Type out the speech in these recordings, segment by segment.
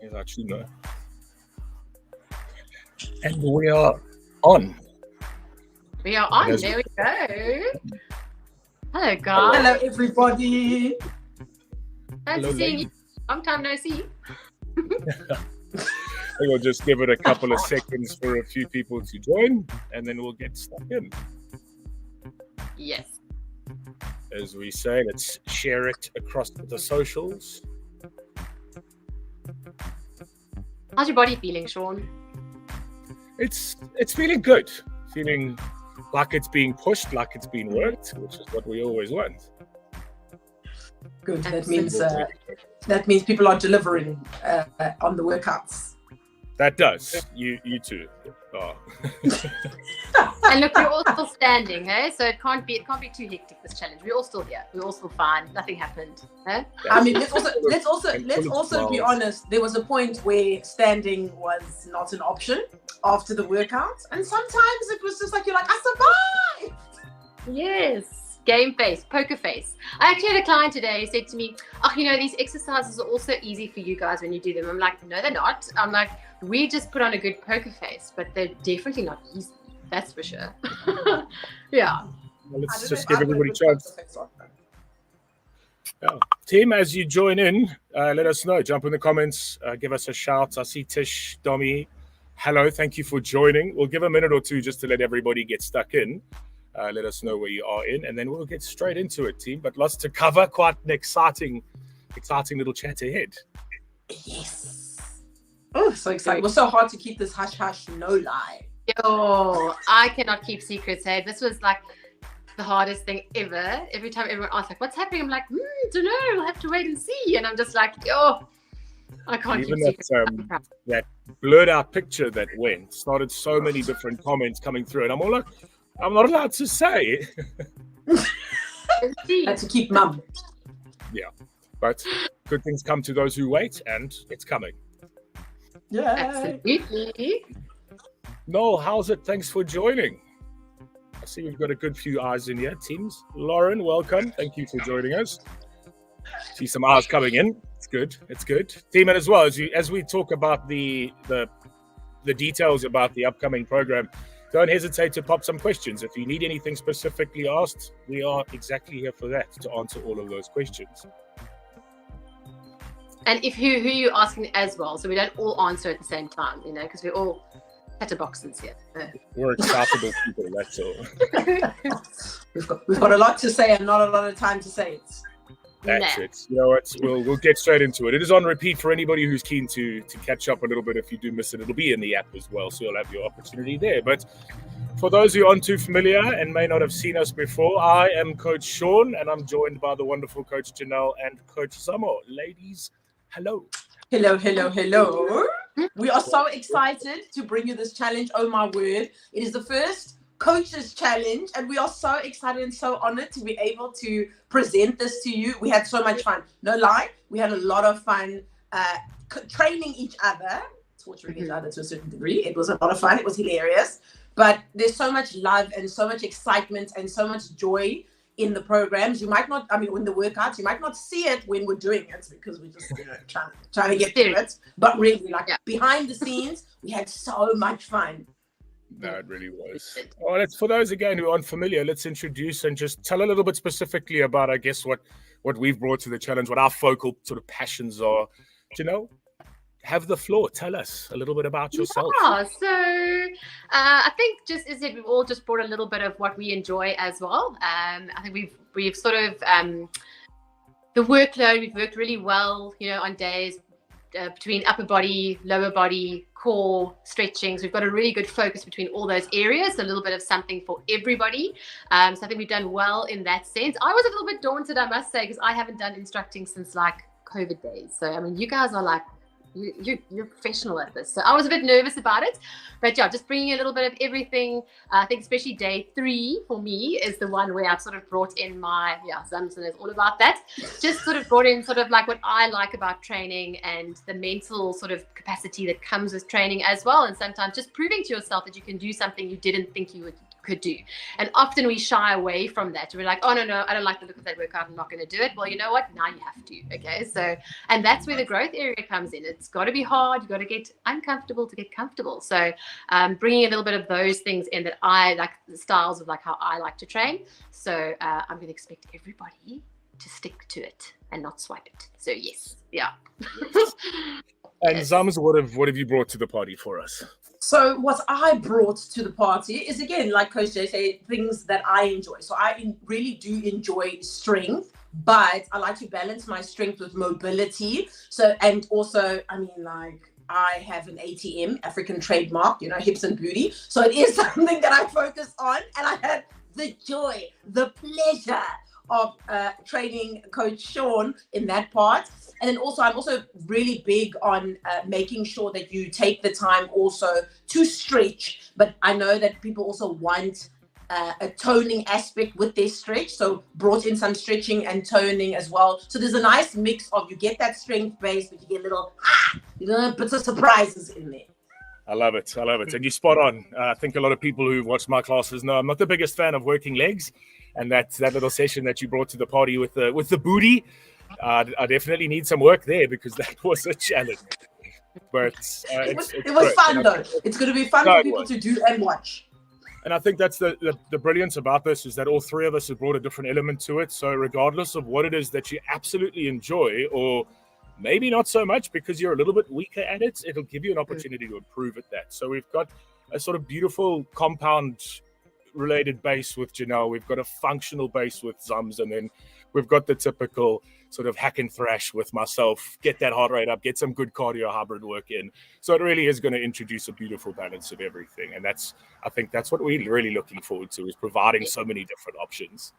Is our tuna. And we are on. We are on. There we go. Hello, guys. Hello, everybody. Nice to see you. Long time no see. We'll just give it a couple of seconds for a few people to join, and then we'll get stuck in. Yes. As we say, let's share it across the socials. How's your body feeling, Shaun? It's feeling good. Feeling like it's being pushed, like it's being worked, which is what we always want. Good. That means people are delivering on the workouts. That does. You too. Oh. And look, we're all still standing, hey? So it can't be too hectic, this challenge. We're all still here. We're all still fine. Nothing happened. Huh? I mean, let's also be honest. There was a point where standing was not an option after the workout, and sometimes it was just like you're like, I survived. Yes. Game face, poker face. I actually had a client today who said to me, these exercises are also easy for you guys when you do them. I'm like, no, they're not. I'm like, we just put on a good poker face, but they're definitely not easy. That's for sure. Yeah. Well, let's just give everybody a chance. Yeah. Team, as you join in, let us know. Jump in the comments. Give us a shout. I see Tish, Domi. Hello. Thank you for joining. We'll give a minute or two just to let everybody get stuck in. Let us know where you are in, and then we'll get straight into it, team. But lots to cover. Quite an exciting little chat ahead. Yes. Oh, so exciting. It was so hard to keep this hush, no lie. Yo, I cannot keep secrets, hey. This was like the hardest thing ever. Every time everyone asks, like, what's happening? I'm like, don't know. We'll have to wait and see. And I'm just like, I can't even keep secrets. That blurred out picture that started so many different comments coming through. And I'm all like, I'm not allowed to say. Had to keep mum. Yeah. But good things come to those who wait, and it's coming. Yeah. Absolutely. Noel, how's it? Thanks for joining. I see we've got a good few eyes in here, teams. Lauren, welcome. Thank you for joining us. See some eyes coming in. It's good. It's good. Team, and as well as we talk about the details about the upcoming program, don't hesitate to pop some questions. If you need anything specifically asked, we are exactly here for that, to answer all of those questions. And if who you're asking as well, so we don't all answer at the same time, because we're all chatterboxes here. We're excitable people, that's all. We've got a lot to say and not a lot of time to say it. That's it. You know what? We'll get straight into it. It is on repeat for anybody who's keen to catch up a little bit. If you do miss it, it'll be in the app as well, so you'll have your opportunity there. But for those who aren't too familiar and may not have seen us before, I am Coach Shaun, and I'm joined by the wonderful Coach Janelle and Coach Zamo. Ladies, hello. Hello. We are so excited to bring you this challenge. Oh my word. It is the first Coaches Challenge, and we are so excited and so honored to be able to present this to you. We had so much fun. No lie, we had a lot of fun training each other, torturing each other to a certain degree. It was a lot of fun. It was hilarious. But there's so much love and so much excitement and so much joy in the programs. You might not, in the workouts, you might not see it when we're doing it because we're just trying to get through it. But really, behind the scenes, we had so much fun. No, it really was. Well, let's, for those again who aren't familiar, let's introduce and just tell a little bit specifically about, I guess, what we've brought to the challenge, what our focal sort of passions are. Have the floor. Tell us a little bit about yourself. Yeah, so I think just as if we've all just brought a little bit of what we enjoy as well. I think we've sort of the workload. We've worked really well, on days between upper body, lower body, core stretching. So we've got a really good focus between all those areas, a little bit of something for everybody. So I think we've done well in that sense. I was a little bit daunted, I must say, because I haven't done instructing since COVID days. So, you guys are you're professional at this. So I was a bit nervous about it, but yeah, just bringing a little bit of everything. I think especially day 3 for me is the one where I've sort of brought in my, Samson is all about that. Just sort of brought in sort of what I like about training and the mental sort of capacity that comes with training as well. And sometimes just proving to yourself that you can do something you didn't think you could do. And often we shy away from that. We're like, oh, no, I don't like the look of that workout. I'm not going to do it. Well, you know what? Now you have to. Okay. So, and that's where the growth area comes in. It's got to be hard. You've got to get uncomfortable to get comfortable. So bringing a little bit of those things in that I like, the styles of like how I like to train. So I'm going to expect everybody to stick to it and not swipe it. So yes. Yeah. And Zams, what have you brought to the party for us? So what I brought to the party is, again, like Coach Jay said, things that I enjoy. So I really do enjoy strength, but I like to balance my strength with mobility. So, and also, I mean, like, I have an ATM, African trademark, you know, hips and booty. So it is something that I focus on, and I had the joy, the pleasure of training Coach Shaun in that part. And then also, I'm also really big on making sure that you take the time also to stretch. But I know that people also want a toning aspect with their stretch. So brought in some stretching and toning as well. So there's a nice mix of, you get that strength base, but you get little bits of surprises in there. I love it. And you're spot on. I think a lot of people who watch my classes know I'm not the biggest fan of working legs. And that little session that you brought to the party with the booty, I definitely need some work there, because that was a challenge. But it was fun though. It's going to be fun for people to do and watch. And I think that's the brilliance about this, is that all three of us have brought a different element to it. So regardless of what it is that you absolutely enjoy, or maybe not so much because you're a little bit weaker at it, it'll give you an opportunity to improve at that. So we've got a sort of beautiful compound related base with Janelle. We've got a functional base with Zams, and then we've got the typical sort of hack and thrash with myself, get that heart rate up, get some good cardio hybrid work in. So it really is going to introduce a beautiful balance of everything. And I think that's what we're really looking forward to, is providing so many different options.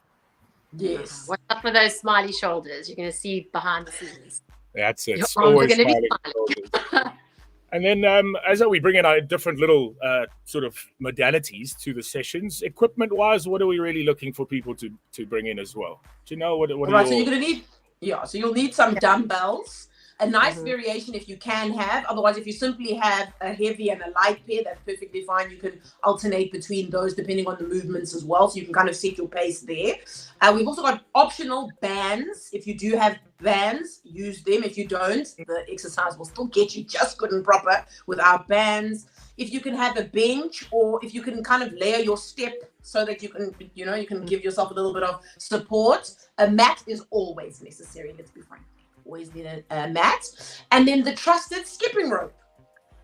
Yes. What's up with those smiley shoulders? You're going to see behind the scenes. That's it. Your arms are going to be smiling. And then as we bring in our different little sort of modalities to the sessions, equipment-wise, what are we really looking for people to bring in as well? Do you know what right, so you're going to need, so you'll need some dumbbells, a nice variation if you can have. Otherwise, if you simply have a heavy and a light pair, that's perfectly fine. You can alternate between those depending on the movements as well. So you can kind of set your pace there. We've also got optional bands. If you do have bands, use them. If you don't, the exercise will still get you just good and proper without bands. If you can have a bench, or if you can kind of layer your step so that you can give yourself a little bit of support. A mat is always necessary, let's be frank. Always need a mat. And then the trusted skipping rope.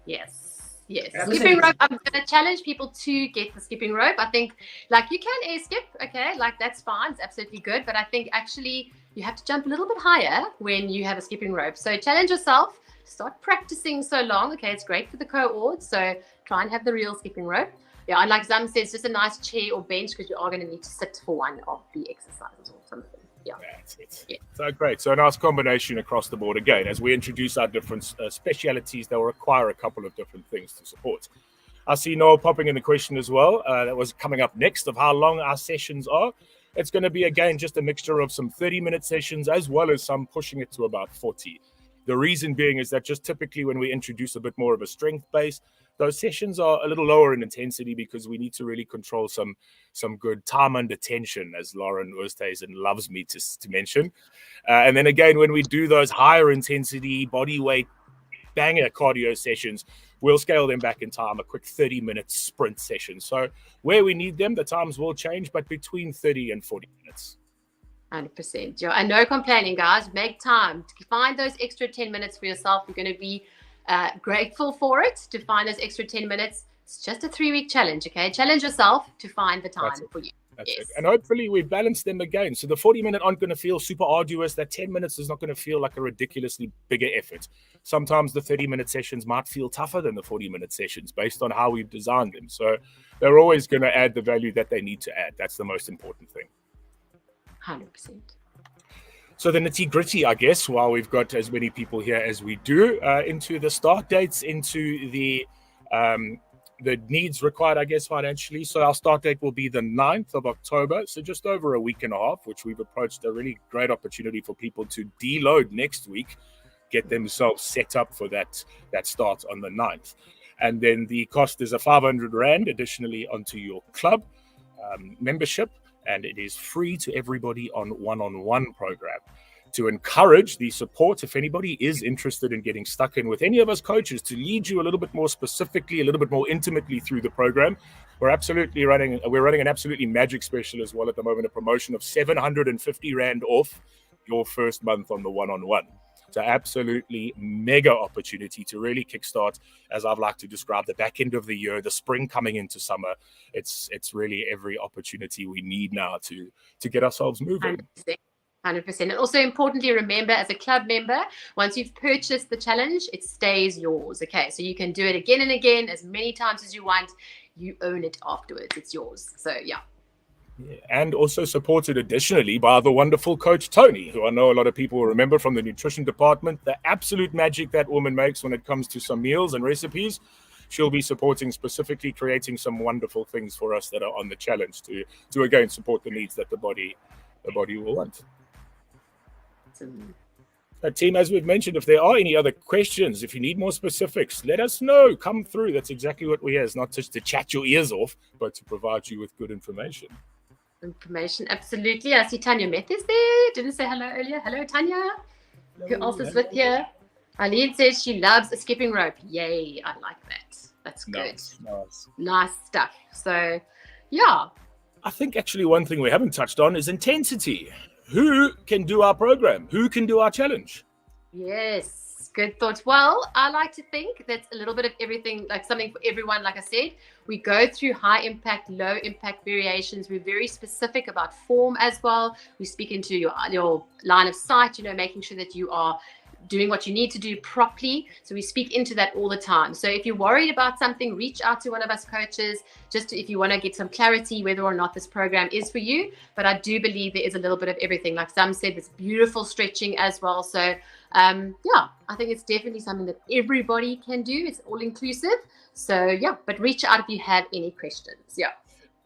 Yes. Skipping rope, I'm going to challenge people to get the skipping rope. I think, like, you can air skip, okay, like, that's fine, it's absolutely good. But I think actually you have to jump a little bit higher when you have a skipping rope. So challenge yourself, start practicing so long. Okay, it's great for the cohort, so try and have the real skipping rope. Yeah, and like Zam says, just a nice chair or bench, because you are going to need to sit for one of the exercises or something. Yeah. That's it. Yeah. So great. So a nice combination across the board. Again, as we introduce our different specialities, they'll require a couple of different things to support. I see Noel popping in the question as well. That was coming up next, of how long our sessions are. It's going to be, again, just a mixture of some 30-minute sessions as well as some pushing it to about 40. The reason being is that just typically when we introduce a bit more of a strength base, those sessions are a little lower in intensity, because we need to really control some good time under tension, as Lauren Oosthuizen loves me to mention. And then again, when we do those higher intensity body weight banger cardio sessions, we'll scale them back in time, a quick 30-minute sprint session. So where we need them, the times will change, but between 30 and 40 minutes. 100%. And no complaining, guys. Make time to find those extra 10 minutes for yourself. You're going to be grateful for it, to find those extra 10 minutes. It's just a 3-week challenge, okay? Challenge yourself to find the time for you. That's it. And hopefully we balance them again. So the 40-minute aren't going to feel super arduous. That 10 minutes is not going to feel like a ridiculously bigger effort. Sometimes the 30-minute sessions might feel tougher than the 40-minute sessions based on how we've designed them. So they're always going to add the value that they need to add. That's the most important thing. 100%. So the nitty-gritty, I guess, while we've got as many people here as we do, into the start dates, into the needs required, I guess, financially. So our start date will be the 9th of October, so just over a week and a half, which we've approached a really great opportunity for people to deload next week, get themselves set up for that start on the 9th. And then the cost is a 500 Rand additionally onto your club. membership, and it is free to everybody on one-on-one program. To encourage the support, if anybody is interested in getting stuck in with any of us coaches to lead you a little bit more specifically, a little bit more intimately through the program, we're running an absolutely magic special as well at the moment, a promotion of 750 Rand off your first month on the one-on-one. It's an absolutely mega opportunity to really kickstart, as I've liked to describe, the back end of the year, the spring coming into summer. It's really every opportunity we need now to get ourselves moving. 100%. And also importantly, remember, as a club member, once you've purchased the challenge, it stays yours. Okay, so you can do it again and again, as many times as you want. You own it afterwards. It's yours. So yeah. And also supported additionally by the wonderful Coach Tony, who I know a lot of people will remember from the nutrition department. The absolute magic that woman makes when it comes to some meals and recipes. She'll be supporting, specifically creating some wonderful things for us that are on the challenge to again support the needs that the body will want. Team, as we've mentioned, if there are any other questions, if you need more specifics, let us know. Come through. That's exactly what we're here. It's not just to chat your ears off, but to provide you with good information. Absolutely. I see Tanya Meth is there. Didn't say hello earlier. Hello, Tanya. Who else is with you? Eileen says she loves a skipping rope. Yay, I like that. That's good. Nice stuff. So, yeah. I think actually one thing we haven't touched on is intensity. Who can do our program? Who can do our challenge? Yes, good thought. Well, I like to think that's a little bit of everything, like something for everyone. Like I said, we go through high impact, low impact variations. We're very specific about form as well. We speak into your line of sight, making sure that you are doing what you need to do properly. So we speak into that all the time. So if you're worried about something, reach out to one of us coaches, if you want to get some clarity whether or not this program is for you. But I do believe there is a little bit of everything. Like Sam said, there's beautiful stretching as well. So I think it's definitely something that everybody can do. It's all inclusive. So yeah, but reach out if you have any questions. Yeah.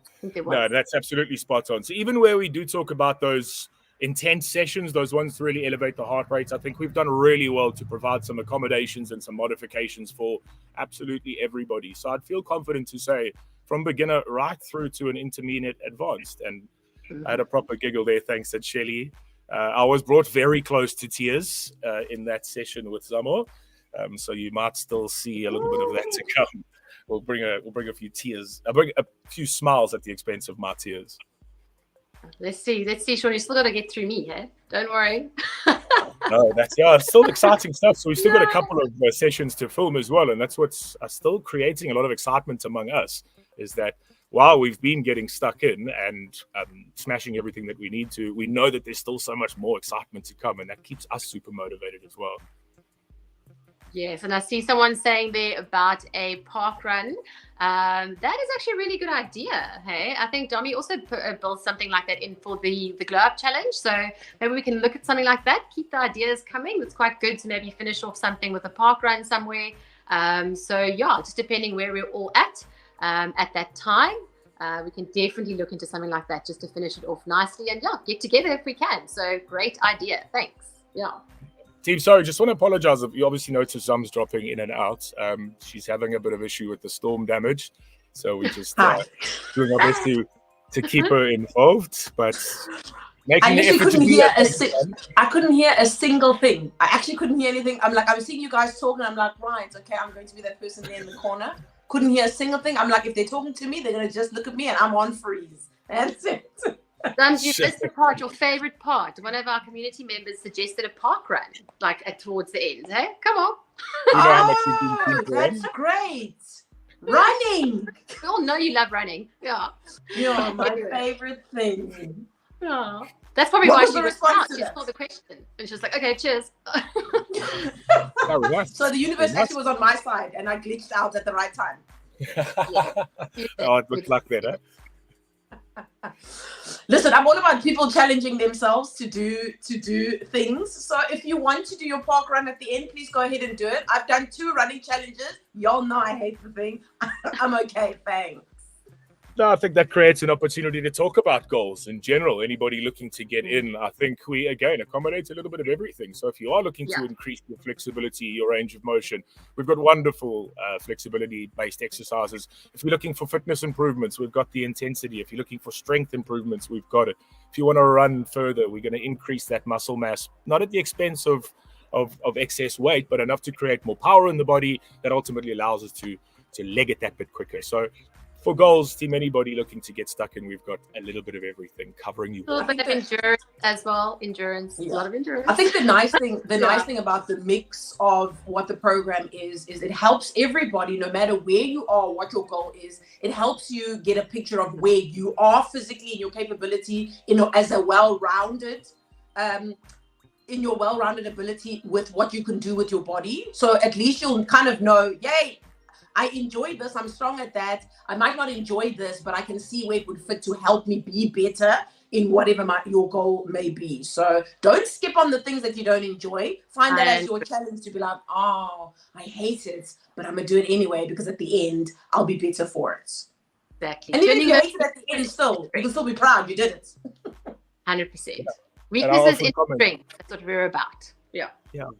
I think there was. No, that's absolutely spot on. So even where we do talk about those intense sessions, those ones to really elevate the heart rates, I think we've done really well to provide some accommodations and some modifications for absolutely everybody. So I'd feel confident to say from beginner right through to an intermediate advanced. And I had a proper giggle there, thanks to Shelly. I was brought very close to tears in that session with Zamo. So you might still see a little bit of that to come. We'll bring a few tears. I'll bring a few smiles at the expense of my tears. Let's see, Shaun. You still got to get through me, hey? Don't worry. No, it's still exciting stuff. So we've still got a couple of sessions to film as well, and that's what's still creating a lot of excitement among us. Is that while we've been getting stuck in and smashing everything that we need to, we know that there's still so much more excitement to come, and that keeps us super motivated as well. Yes, and I see someone saying there about a park run. That is actually a really good idea. Hey, I think Domi also built something like that in for the Glow Up Challenge. So maybe we can look at something like that. Keep the ideas coming. It's quite good to maybe finish off something with a park run somewhere. So yeah, just depending where we're all at that time, we can definitely look into something like that just to finish it off nicely and get together if we can. So great idea. Thanks. Yeah. Team, sorry, just want to apologize. You obviously noticed Zum's dropping in and out. She's having a bit of issue with the storm damage. So we just doing our best to keep her involved. But making the effort to do that. I couldn't hear a single thing. I actually couldn't hear anything. I was seeing you guys talking. I'm like, right, okay, I'm going to be that person there in the corner. Couldn't hear a single thing. I'm like, if they're talking to me, they're going to just look at me and I'm on freeze. That's it. Dams, you missed the part, your favorite part. One of our community members suggested a park run, towards the end. Hey, come on. That's great. Running. We all know you love running. Yeah. Yeah, my favorite thing. Yeah. That's probably why she was out. She saw the question. And she was like, okay, cheers. So the universe actually was on my side and I glitched out at the right time. Oh, it looked like that, huh? Listen, I'm all about people challenging themselves to do things. So if you want to do your park run at the end, please go ahead and do it. I've done 2 running challenges. Y'all know I hate the thing. I'm okay, thanks. No, I think that creates an opportunity to talk about goals in general. Anybody looking to get in, I think we, again, accommodate a little bit of everything. So if you are looking to increase your flexibility, your range of motion, we've got wonderful flexibility-based exercises. If you're looking for fitness improvements, we've got the intensity. If you're looking for strength improvements, we've got it. If you want to run further, we're going to increase that muscle mass, not at the expense of excess weight, but enough to create more power in the body that ultimately allows us to leg it that bit quicker. So for goals, team, anybody looking to get stuck in, we've got a little bit of everything covering you. A little bit of endurance as well. Endurance, a lot of endurance. I think the nice thing about the mix of what the program is it helps everybody, no matter where you are, what your goal is. It helps you get a picture of where you are physically in your capability, as a well-rounded, in your well-rounded ability with what you can do with your body. So at least you'll kind of know, yay, I enjoy this, I'm strong at that. I might not enjoy this, but I can see where it would fit to help me be better in whatever your goal may be. So don't skip on the things that you don't enjoy. Find that as your challenge to be like, oh, I hate it, but I'm going to do it anyway because at the end, I'll be better for it. Exactly. And even if you hate it at the end, you can still be proud you did it. 100%. Weaknesses in strength. That's what we're about. Yeah.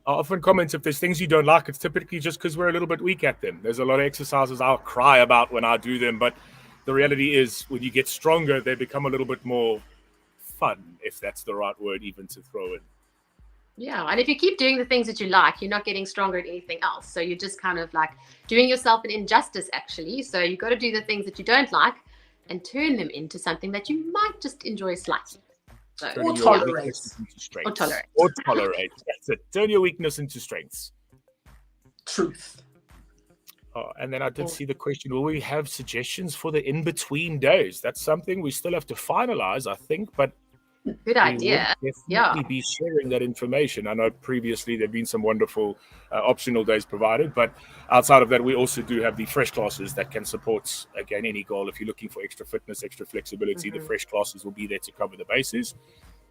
I often comment if there's things you don't like, it's typically just because we're a little bit weak at them. There's a lot of exercises I'll cry about when I do them, but the reality is when you get stronger, they become a little bit more fun, if that's the right word even to throw in. Yeah, and if you keep doing the things that you like, you're not getting stronger at anything else. So you're just kind of like doing yourself an injustice, actually. So you've got to do the things that you don't like and turn them into something that you might just enjoy slightly. So, or tolerate. Or tolerate. That's it. Turn your weakness into strengths. Truth. Oh, and then I did see the question, will we have suggestions for the in-between days? That's something we still have to finalize, I think, but good idea. We will definitely be sharing that information. I know previously there have been some wonderful optional days provided, but outside of that, we also do have the fresh classes that can support, again, any goal. If you're looking for extra fitness, extra flexibility, the fresh classes will be there to cover the bases.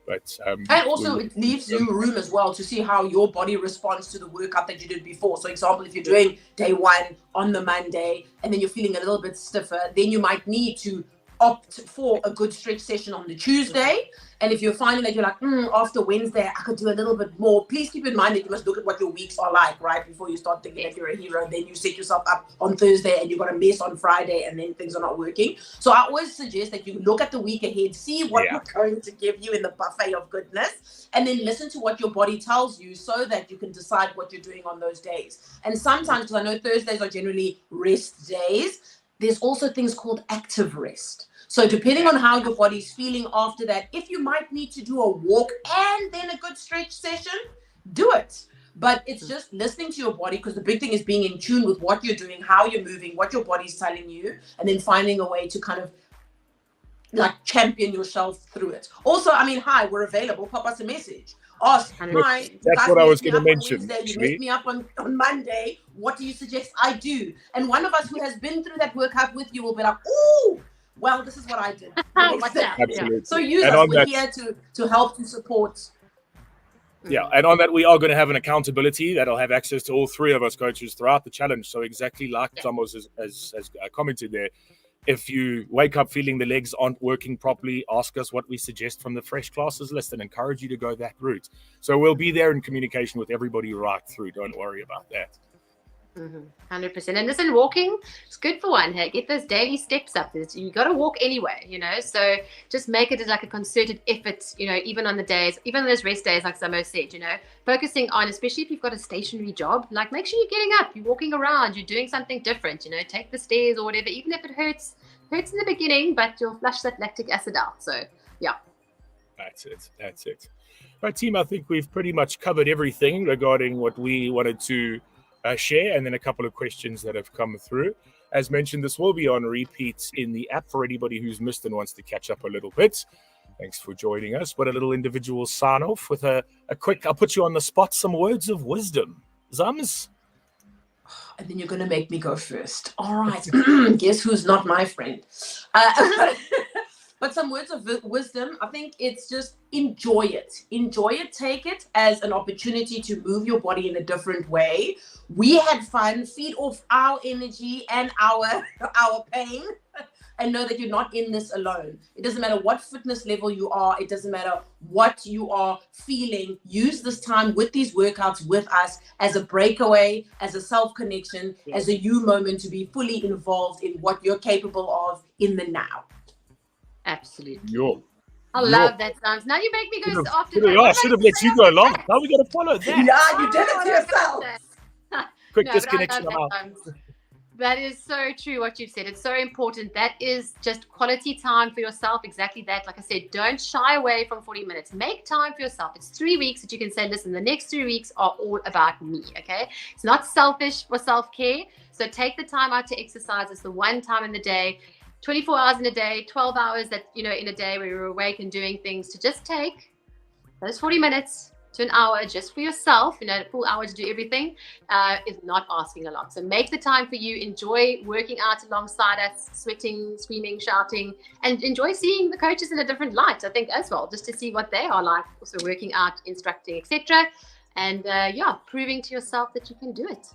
But and also it leaves you room as well to see how your body responds to the workout that you did before. So example, if you're doing day one on the Monday and then you're feeling a little bit stiffer, then you might need to opt for a good stretch session on the Tuesday. And if you're finding that you're like, after Wednesday, I could do a little bit more, please keep in mind that you must look at what your weeks are like, right? Before you start thinking that you're a hero, then you set yourself up on Thursday and you've got a mess on Friday and then things are not working. So I always suggest that you look at the week ahead, see what we're going to give you in the buffet of goodness, and then listen to what your body tells you so that you can decide what you're doing on those days. And sometimes, because I know Thursdays are generally rest days, there's also things called active rest. So depending on how your body's feeling after that, if you might need to do a walk and then a good stretch session, do it. But it's just listening to your body, because the big thing is being in tune with what you're doing, how you're moving, what your body's telling you, and then finding a way to kind of like champion yourself through it. Also, I mean, hi, we're available. Pop us a message. Ask, hi. That's what I was going to mention. You met me up on Monday. What do you suggest I do? And one of us who has been through that workout with you will be like, ooh, well, this is what I did. Absolutely. So use us. We're here to help to support. Yeah, and on that, we are going to have an accountability that'll have access to all three of us coaches throughout the challenge. So exactly like Zamo has commented there, if you wake up feeling the legs aren't working properly, ask us what we suggest from the fresh classes list and encourage you to go that route. So we'll be there in communication with everybody right through. Don't worry about that. 100%. And listen, walking, it's good for one. Hey, get those daily steps up. You got to walk anyway, so just make it like a concerted effort, even on the days, even on those rest days, like Zamo said, focusing on, especially if you've got a stationary job, like make sure you're getting up, you're walking around, you're doing something different, take the stairs or whatever, even if it hurts in the beginning, but you'll flush that lactic acid out. So yeah. That's it. Right, team, I think we've pretty much covered everything regarding what we wanted to share, and then a couple of questions that have come through. As mentioned, this will be on repeat in the app for anybody who's missed and wants to catch up a little bit. Thanks for joining us. But a little individual sign off with a quick, I'll put you on the spot, some words of wisdom. Zams? And then you're going to make me go first. All right. Guess who's not my friend? But some words of wisdom, I think it's just enjoy it. Enjoy it. Take it as an opportunity to move your body in a different way. We had fun, feed off our energy and our pain. and know that you're not in this alone. It doesn't matter what fitness level you are. It doesn't matter what you are feeling. Use this time with these workouts with us as a breakaway, as a self-connection, as a you moment to be fully involved in what you're capable of in the now. Absolutely. I love that sounds. Now you make me go after that. I should have let you go along. Now we got to follow that. Yeah, you did it to yourself. Quick disconnection. That is so true what you've said. It's so important. That is just quality time for yourself. Exactly that. Like I said, don't shy away from 40 minutes. Make time for yourself. It's 3 weeks that you can say, listen, the next 3 weeks are all about me. Okay. It's not selfish for self-care. So take the time out to exercise. It's the one time in the day, 24 hours in a day, 12 hours that, in a day where you're awake and doing things, to just take those 40 minutes to an hour just for yourself, a full hour to do everything, is not asking a lot. So make the time for you, enjoy working out alongside us, sweating, screaming, shouting, and enjoy seeing the coaches in a different light, I think, as well, just to see what they are like, also working out, instructing, etc. And proving to yourself that you can do it.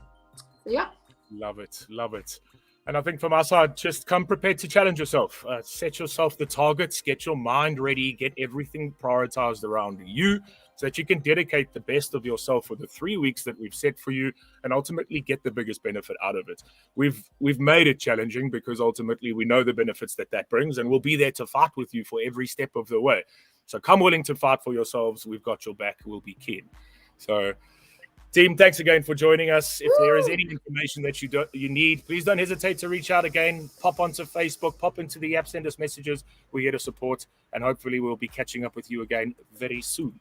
So Love it. And I think from our side, just come prepared to challenge yourself. Set yourself the targets, get your mind ready, get everything prioritized around you so that you can dedicate the best of yourself for the 3 weeks that we've set for you and ultimately get the biggest benefit out of it. We've made it challenging because ultimately we know the benefits that brings, and we'll be there to fight with you for every step of the way. So come willing to fight for yourselves. We've got your back. We'll be keen. So team, thanks again for joining us. If there is any information that you need, please don't hesitate to reach out again. Pop onto Facebook, pop into the app, send us messages. We're here to support, and hopefully we'll be catching up with you again very soon.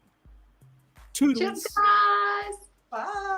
Toodles. Cheers, guys. Bye.